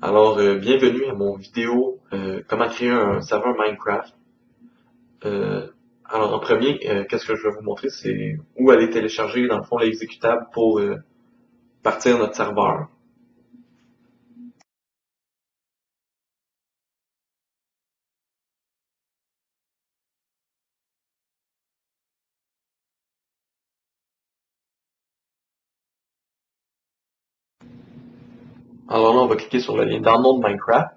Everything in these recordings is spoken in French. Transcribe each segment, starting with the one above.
Bienvenue à mon vidéo comment créer un serveur Minecraft. En premier, qu'est-ce que je vais vous montrer, c'est où aller télécharger dans le fond l'exécutable pour partir notre serveur. Alors là, on va cliquer sur le lien Download Minecraft.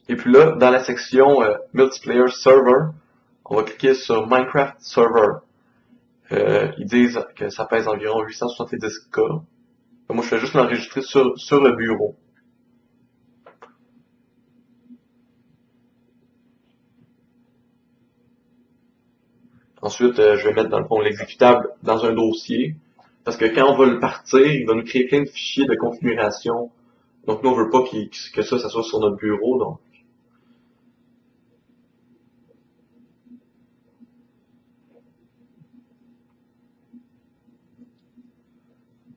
Et puis là, dans la section Multiplayer Server, on va cliquer sur Minecraft Server. Ils disent que ça pèse environ 870K. Moi, je fais juste l'enregistrer sur le bureau. Ensuite, je vais mettre dans le fond l'exécutable dans un dossier. Parce que quand on va le partir, il va nous créer plein de fichiers de configuration. Donc nous, on veut pas que ça soit sur notre bureau. Donc.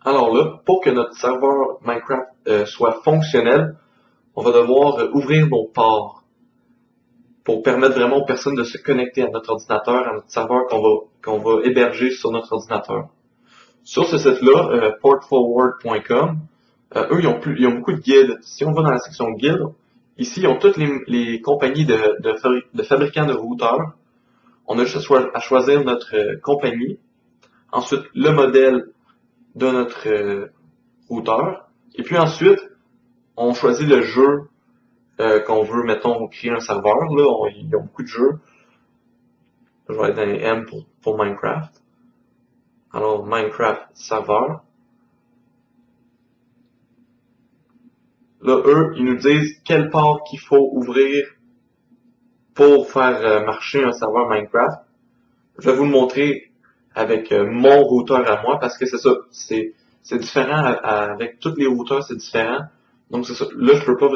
Alors là, pour que notre serveur Minecraft soit fonctionnel, on va devoir ouvrir nos ports pour permettre vraiment aux personnes de se connecter à notre ordinateur, à notre serveur qu'on va héberger sur notre ordinateur. Sur ce site-là, portforward.com, eux, ils ont beaucoup de guides. Si on va dans la section guides, ici, ils ont toutes les compagnies de fabricants de routeurs. On a juste à choisir notre compagnie. Ensuite, le modèle de notre routeur. Et puis ensuite, on choisit le jeu qu'on veut, mettons, créer un serveur. Là, ils ont beaucoup de jeux. Je vais aller dans les M pour Minecraft. Alors, Minecraft serveur. Là, eux, ils nous disent quel port qu'il faut ouvrir pour faire marcher un serveur Minecraft. Je vais vous le montrer avec mon routeur à moi parce que c'est ça, c'est différent avec tous les routeurs, c'est différent. Donc c'est ça. Là, je peux pas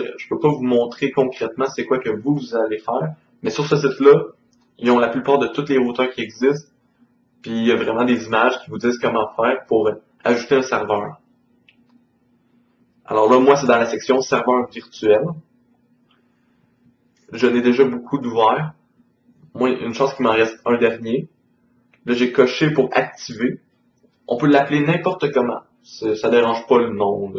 vous montrer concrètement c'est quoi que vous allez faire, mais sur ce site-là, ils ont la plupart de tous les routeurs qui existent. Puis il y a vraiment des images qui vous disent comment faire pour ajouter un serveur. Alors là, moi, c'est dans la section serveur virtuel. Je n'ai déjà beaucoup d'ouverts. Moi, une chance qu'il m'en reste un dernier. Là, j'ai coché pour activer. On peut l'appeler n'importe comment. Ça dérange pas le nom.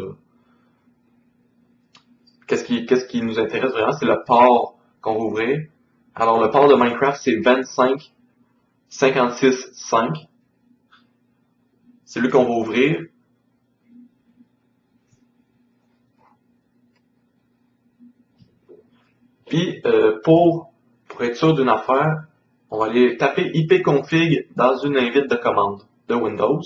Qu'est-ce qui nous intéresse vraiment, c'est le port qu'on va ouvrir. Alors, le port de Minecraft, c'est 25.56.5. C'est lui qu'on va ouvrir. Puis, pour être sûr d'une affaire, on va aller taper ipconfig dans une invite de commande de Windows.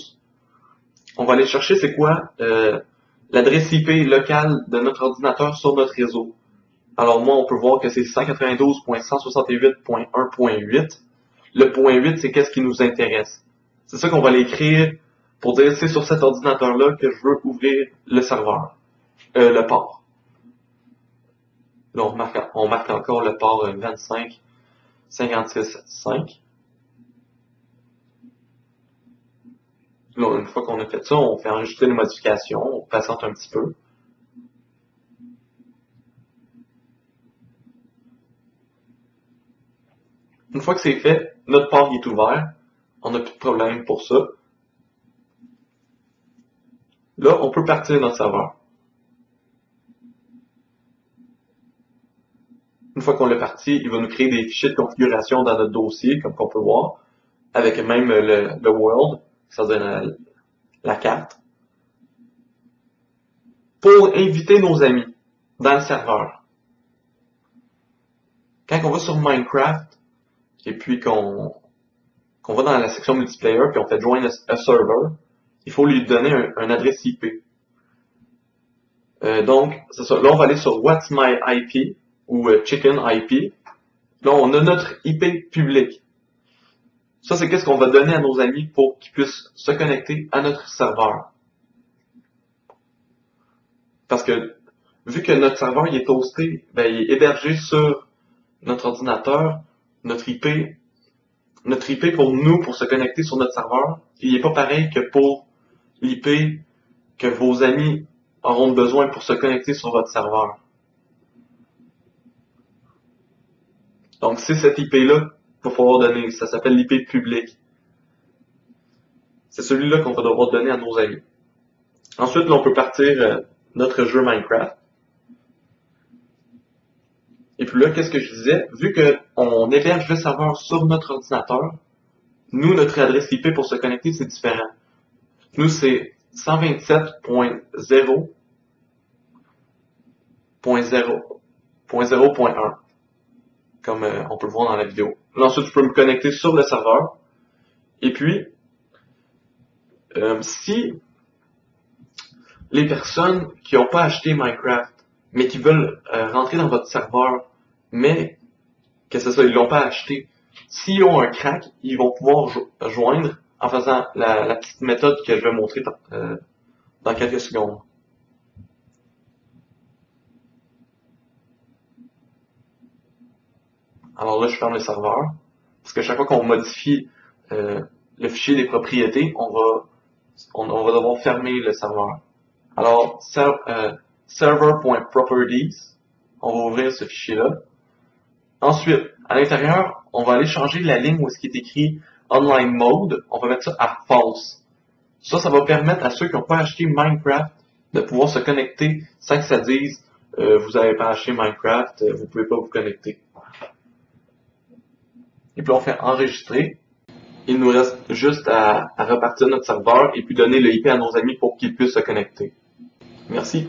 On va aller chercher c'est quoi l'adresse IP locale de notre ordinateur sur notre réseau. Alors moi, on peut voir que c'est 192.168.1.8. Le point 8, c'est qu'est-ce qui nous intéresse. C'est ça qu'on va l'écrire pour dire c'est sur cet ordinateur-là que je veux ouvrir le serveur, le port. Là, on marque encore le port 25.56.5. Là, une fois qu'on a fait ça, on fait enregistrer les modifications, on patiente un petit peu. Une fois que c'est fait, notre port est ouvert. On n'a plus de problème pour ça. Là, on peut partir notre serveur. Une fois qu'on l'a parti, il va nous créer des fichiers de configuration dans notre dossier, comme qu'on peut voir, avec même le world, c'est-à-dire la carte, pour inviter nos amis dans le serveur. Quand on va sur Minecraft, et puis qu'on va dans la section multiplayer, puis on fait join a server, il faut lui donner un adresse IP. Donc, c'est ça. Là, on va aller sur What's My IP ou Chicken IP. Là, on a notre IP public. Ça, c'est qu'est-ce qu'on va donner à nos amis pour qu'ils puissent se connecter à notre serveur. Parce que, vu que notre serveur il est hosté, ben, il est hébergé sur notre ordinateur, notre IP pour nous, pour se connecter sur notre serveur, il n'est pas pareil que pour l'IP que vos amis auront besoin pour se connecter sur votre serveur. Donc c'est cette IP-là qu'il va falloir donner. Ça s'appelle l'IP public. C'est celui-là qu'on va devoir donner à nos amis. Ensuite, là, on peut partir notre jeu Minecraft. Et puis là, qu'est-ce que je disais? Vu qu'on héberge le serveur sur notre ordinateur, nous, notre adresse IP pour se connecter, c'est différent. Nous, c'est 127.0.0.0.1, comme on peut le voir dans la vidéo. Là, ensuite, je peux me connecter sur le serveur. Et puis, si les personnes qui n'ont pas acheté Minecraft, mais qui veulent rentrer dans votre serveur, mais que c'est ça, ils l'ont pas acheté, s'ils ont un crack, ils vont pouvoir joindre en faisant la petite méthode que je vais montrer dans quelques secondes. Alors là, je ferme le serveur, parce que chaque fois qu'on modifie le fichier des propriétés, on va devoir fermer le serveur. Alors, server.properties, on va ouvrir ce fichier-là. Ensuite, à l'intérieur, on va aller changer la ligne où est-ce qui est écrit Online Mode. On va mettre ça à False. Ça va permettre à ceux qui n'ont pas acheté Minecraft de pouvoir se connecter sans que ça dise vous n'avez pas acheté Minecraft, vous ne pouvez pas vous connecter. Et puis on fait enregistrer. Il nous reste juste à repartir notre serveur et puis donner le IP à nos amis pour qu'ils puissent se connecter. Merci.